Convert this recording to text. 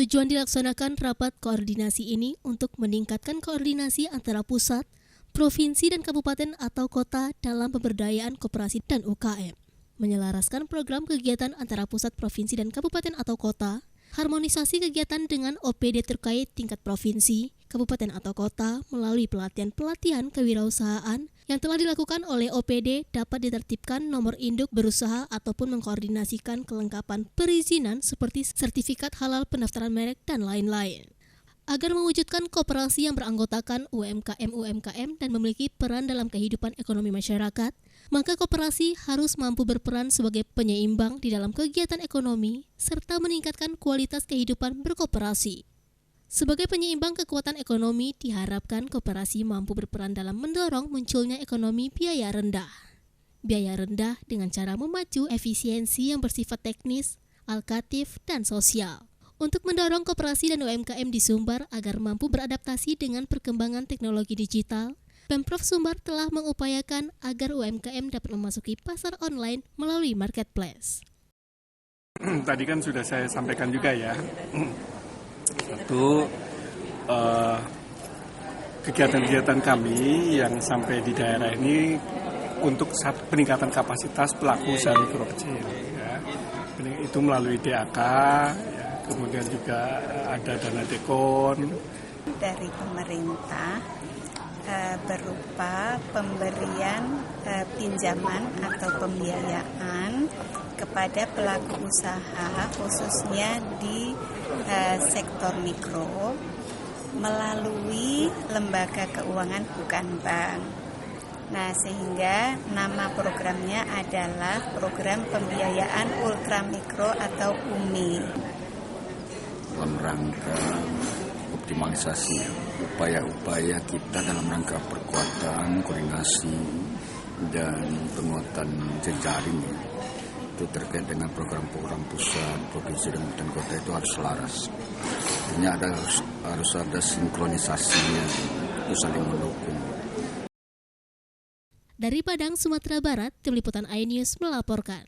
Tujuan dilaksanakan rapat koordinasi ini untuk meningkatkan koordinasi antara pusat, provinsi dan kabupaten atau kota dalam pemberdayaan koperasi dan UKM, menyelaraskan program kegiatan antara pusat, provinsi dan kabupaten atau kota, harmonisasi kegiatan dengan OPD terkait tingkat provinsi, kabupaten atau kota melalui pelatihan-pelatihan kewirausahaan yang telah dilakukan oleh OPD dapat ditertibkan nomor induk berusaha ataupun mengkoordinasikan kelengkapan perizinan seperti sertifikat halal, pendaftaran merek, dan lain-lain. Agar mewujudkan koperasi yang beranggotakan UMKM-UMKM dan memiliki peran dalam kehidupan ekonomi masyarakat, maka koperasi harus mampu berperan sebagai penyeimbang di dalam kegiatan ekonomi serta meningkatkan kualitas kehidupan berkoperasi. Sebagai penyeimbang kekuatan ekonomi, diharapkan koperasi mampu berperan dalam mendorong munculnya ekonomi biaya rendah. Biaya rendah dengan cara memacu efisiensi yang bersifat teknis, alokatif, dan sosial. Untuk mendorong koperasi dan UMKM di Sumbar agar mampu beradaptasi dengan perkembangan teknologi digital, Pemprov Sumbar telah mengupayakan agar UMKM dapat memasuki pasar online melalui marketplace. Tadi kan sudah saya sampaikan juga ya, satu kegiatan-kegiatan kami yang sampai di daerah ini untuk peningkatan kapasitas pelaku usaha mikro kecil. Ya. Itu melalui DAK, ya. Kemudian juga ada dana dekon. Dari pemerintah berupa pemberian pinjaman atau pembiayaan kepada pelaku usaha khususnya di sektor mikro melalui lembaga keuangan bukan bank. Nah, sehingga nama programnya adalah Program Pembiayaan Ultramikro atau UMI. Dalam rangka optimalisasi upaya-upaya kita dalam rangka perkuatan, koordinasi, dan penguatan jejaring itu terkait dengan program-program pusat, provinsi, dan kota itu harus selaras. Artinya harus ada sinkronisasinya, itu saling mendukung. Dari Padang, Sumatera Barat, Tim Liputan iNews melaporkan.